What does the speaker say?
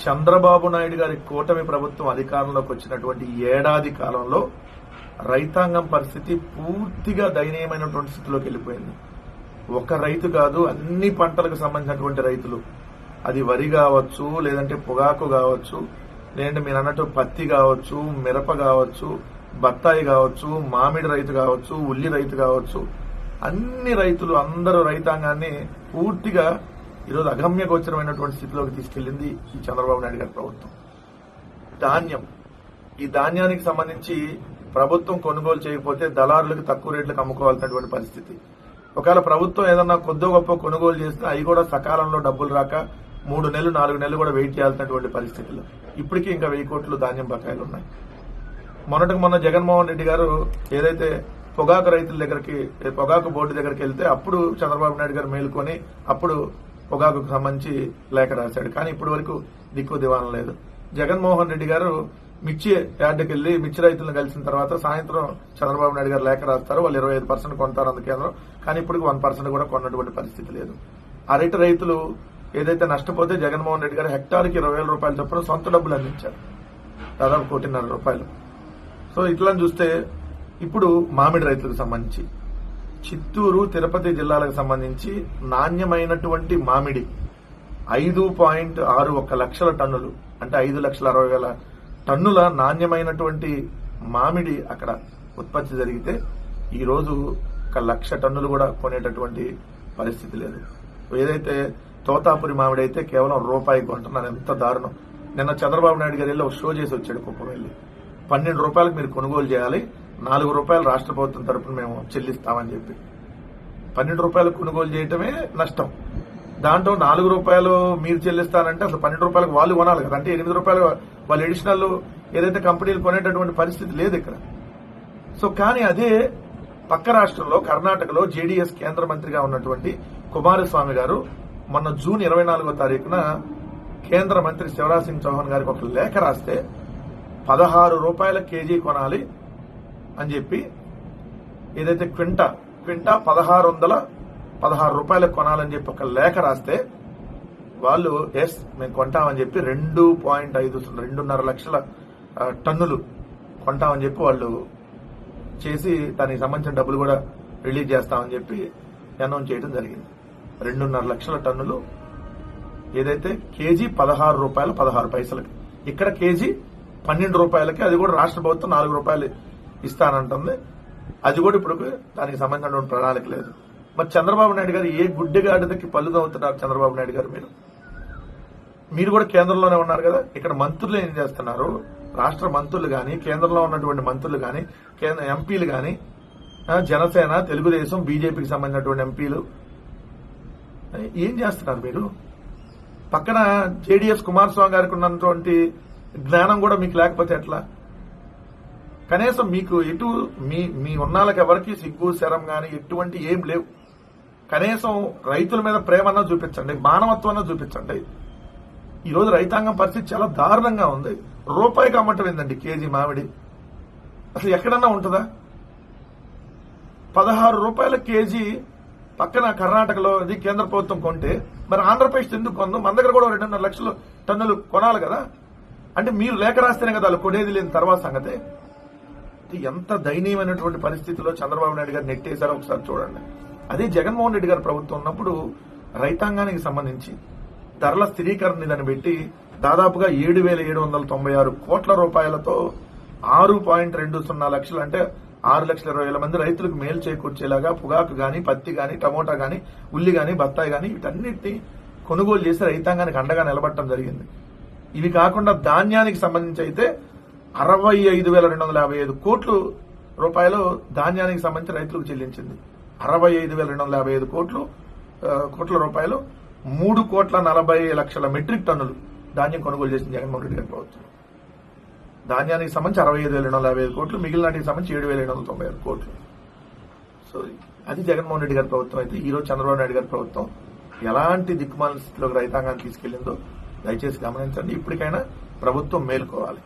చంద్రబాబు నాయుడు గారి కూటమి ప్రభుత్వం అధికారంలోకి వచ్చినటువంటి ఏడాది కాలంలో రైతాంగం పరిస్థితి పూర్తిగా దయనీయమైనటువంటి స్థితిలోకి వెళ్ళిపోయింది. ఒక రైతు కాదు, అన్ని పంటలకు సంబంధించినటువంటి రైతులు, అది వరి కావచ్చు, లేదంటే పొగాకు కావచ్చు, లేదంటే మీరు అన్నట్టు పత్తి కావచ్చు, మిరప కావచ్చు, బత్తాయి కావచ్చు, మామిడి రైతు కావచ్చు, ఉల్లి రైతు కావచ్చు, అన్ని రైతులు అందరూ రైతాంగాన్ని పూర్తిగా ఈరోజు అగమ్యగోచరమైనటువంటి స్థితిలోకి తీసుకెళ్లింది ఈ చంద్రబాబు నాయుడు గారి ప్రభుత్వం. ధాన్యం, ఈ ధాన్యానికి సంబంధించి ప్రభుత్వం కొనుగోలు చేయకపోతే దళారులకు తక్కువ రేట్లకు అమ్ముకోవాల్సినటువంటి పరిస్థితి. ఒకవేళ ప్రభుత్వం ఏదన్నా కొద్ది గొప్ప కొనుగోలు చేస్తే అవి కూడా సకాలంలో డబ్బులు రాక 3 నెలలు 4 నెలలు కూడా వెయిట్ చేయాల్సినటువంటి పరిస్థితులు. ఇప్పటికీ ఇంకా 1000 కోట్లు ధాన్యం బకాయిలు ఉన్నాయి. మొన్న జగన్మోహన్ రెడ్డి గారు ఏదైతే పొగాకు రైతుల దగ్గరికి, పొగాకు బోర్డు దగ్గరికి వెళ్తే అప్పుడు చంద్రబాబు నాయుడు గారు మేలుకొని అప్పుడు పొగాకుకు సంబంధించి లేఖ రాశాడు. కానీ ఇప్పటి వరకు దిక్కు దివాణం లేదు. జగన్మోహన్ రెడ్డి గారు మిర్చి యార్డుకి వెళ్లి మిర్చి రైతులను కలిసిన తర్వాత సాయంత్రం చంద్రబాబు నాయుడు గారు లేఖ రాస్తారు, వాళ్ళు 25% కొంటారు అందు కేంద్రం. కానీ ఇప్పుడు 1% కూడా కొన్నటువంటి పరిస్థితి లేదు. అరటి రైతులు ఏదైతే నష్టపోతే జగన్మోహన్ రెడ్డి గారు హెక్టార్కి 20,000 రూపాయలు చొప్పున సొంత డబ్బులు అందించారు, దాదాపు 1,50,00,000 రూపాయలు. సో ఇట్లా చూస్తే ఇప్పుడు మామిడి రైతులకు సంబంధించి చిత్తూరు, తిరుపతి జిల్లాలకు సంబంధించి నాణ్యమైనటువంటి మామిడి 5.61 లక్షల టన్నులు, అంటే 5,60,000 టన్నుల నాణ్యమైనటువంటి మామిడి అక్కడ ఉత్పత్తి జరిగితే ఈ రోజు 1,00,000 టన్నులు కూడా కొనేటటువంటి పరిస్థితి లేదు. ఏదైతే తోతాపురి మామిడి అయితే కేవలం రూపాయికి కొంటున్నారు. ఎంత దారుణం. నిన్న చంద్రబాబు నాయుడు గారు వెళ్ళి ఒక షో చేసి వచ్చాడు కుప్పం వెళ్ళి. 12 రూపాయలకు మీరు కొనుగోలు చేయాలి, 4 రూపాయలు రాష్ట్ర ప్రభుత్వం తరఫున మేము చెల్లిస్తామని చెప్పి 12 రూపాయలకు కొనుగోలు చేయటమే నష్టం. దాంట్లో 4 రూపాయలు మీరు చెల్లిస్తారంటే అసలు 12 రూపాయలకు వాళ్ళు కొనాలి కదా. అంటే 8 రూపాయలు వాళ్ళు అడిషనల్ ఏదైతే కంపెనీలు కొనేటటువంటి పరిస్థితి లేదు ఇక్కడ. సో కానీ అదే పక్క రాష్ట్రంలో కర్ణాటకలో జేడీఎస్ కేంద్ర మంత్రిగా ఉన్నటువంటి కుమారస్వామి గారు మొన్న జూన్ 24వ తారీఖున కేంద్ర మంత్రి శివరాజ్ సింగ్ చౌహాన్ గారికి ఒక లేఖ రాస్తే 16 రూపాయల కేజీ కొనాలి అని చెప్పి, ఏదైతే క్వింటా 1,616 రూపాయలకు కొనాలని చెప్పి ఒక లేఖ రాస్తే వాళ్ళు ఎస్ మేము కొంటామని చెప్పి 2.5 లక్షల టన్నులు కొంటామని చెప్పి వాళ్ళు చేసి దానికి సంబంధించిన డబ్బులు కూడా రిలీజ్ చేస్తామని చెప్పి అనౌన్స్ చేయడం జరిగింది. 2.5 లక్షల టన్నులు ఏదైతే కేజీ 16 రూపాయలు 16 పైసలకి, ఇక్కడ కేజీ 12 రూపాయలకి, అది కూడా రాష్ట్ర ప్రభుత్వం 4 రూపాయలు ఇస్తానంటుంది. అది కూడా ఇప్పుడు దానికి సంబంధించిన ప్రణాళిక లేదు. మరి చంద్రబాబు నాయుడు గారు ఏ గుడ్డిగాడిదకి పళ్ళు తవ్వుతున్నారు? చంద్రబాబు నాయుడు గారు మీరు కూడా కేంద్రంలోనే ఉన్నారు కదా. ఇక్కడ మంత్రులు ఏం చేస్తున్నారు? రాష్ట్ర మంత్రులు గాని, కేంద్రంలో ఉన్నటువంటి మంత్రులు గాని, ఎంపీలు గాని, జనసేన, తెలుగుదేశం, బీజేపీకి సంబంధించినటువంటి ఎంపీలు ఏం చేస్తున్నారు? మీరు పక్కన జేడీఎస్ కుమారస్వామి గారికి ఉన్నటువంటి జ్ఞానం కూడా మీకు లేకపోతే ఎట్లా? కనీసం మీకు ఎటు మీ ఉన్నాళ్ళకి ఎవరికి సిగ్గు శరం గాని ఎటువంటి ఏం లేవు. కనీసం రైతుల మీద ప్రేమన్నా చూపించండి, మానవత్వాన్ని చూపించండి. ఈ రోజు రైతాంగం పరిస్థితి చాలా దారుణంగా ఉంది. రూపాయికి అమ్మటం ఏందండి కేజీ మామిడి? అసలు ఎక్కడన్నా ఉంటుందా? 16 రూపాయల కేజీ పక్కన కర్ణాటకలో అది కేంద్ర ప్రభుత్వం కొంటే మరి ఆంధ్రప్రదేశ్ ఎందుకు కొందు? మన దగ్గర కూడా 2.5 లక్షల టన్నులు కొనాలి కదా. అంటే మీరు లేఖ రాస్తేనే కదా వాళ్ళు కొనేది లేని తర్వాత సంగతే. ఎంత దయనీయమైనటువంటి పరిస్థితిలో చంద్రబాబు నాయుడు గారు నెట్టేశారో ఒకసారి చూడండి. అదే జగన్మోహన్ రెడ్డి గారి ప్రభుత్వం ఉన్నప్పుడు రైతాంగానికి సంబంధించి ధరల స్థిరీకరణ నిధిని పెట్టి దాదాపుగా 7,796 కోట్ల రూపాయలతో 6.20 లక్షలు, అంటే 6,20,000 మంది రైతులకు మేలు చేకూర్చేలాగా పొగాకు గాని, పత్తి గాని, టమోటా గాని, ఉల్లి గాని, బత్తాయి గాని వీటన్నిటిని కొనుగోలు చేసి రైతాంగానికి అండగా నిలబడటం జరిగింది. ఇవి కాకుండా ధాన్యానికి సంబంధించి అయితే 65,255 కోట్ల రూపాయలు ధాన్యానికి సంబంధించి రైతులకు చెల్లించింది. 65,255 కోట్ల రూపాయలు 3,40,00,000 మెట్రిక్ టన్నులు ధాన్యం కొనుగోలు చేసింది జగన్మోహన్ రెడ్డి గారి ప్రభుత్వం. ధాన్యానికి సంబంధించి 65,255 కోట్లు, మిగిలిన వాటికి సంబంధించి 7,796 కోట్లు. సో అది జగన్మోహన్ రెడ్డి గారి ప్రభుత్వం అయితే ఈ రోజు చంద్రబాబు నాయుడు గారి ప్రభుత్వం ఎలాంటి దిక్కుమాల స్థితిలోకి రైతాంగాన్ని తీసుకెళ్లిందో దయచేసి గమనించండి. ఇప్పటికైనా ప్రభుత్వం మేలుకోవాలి.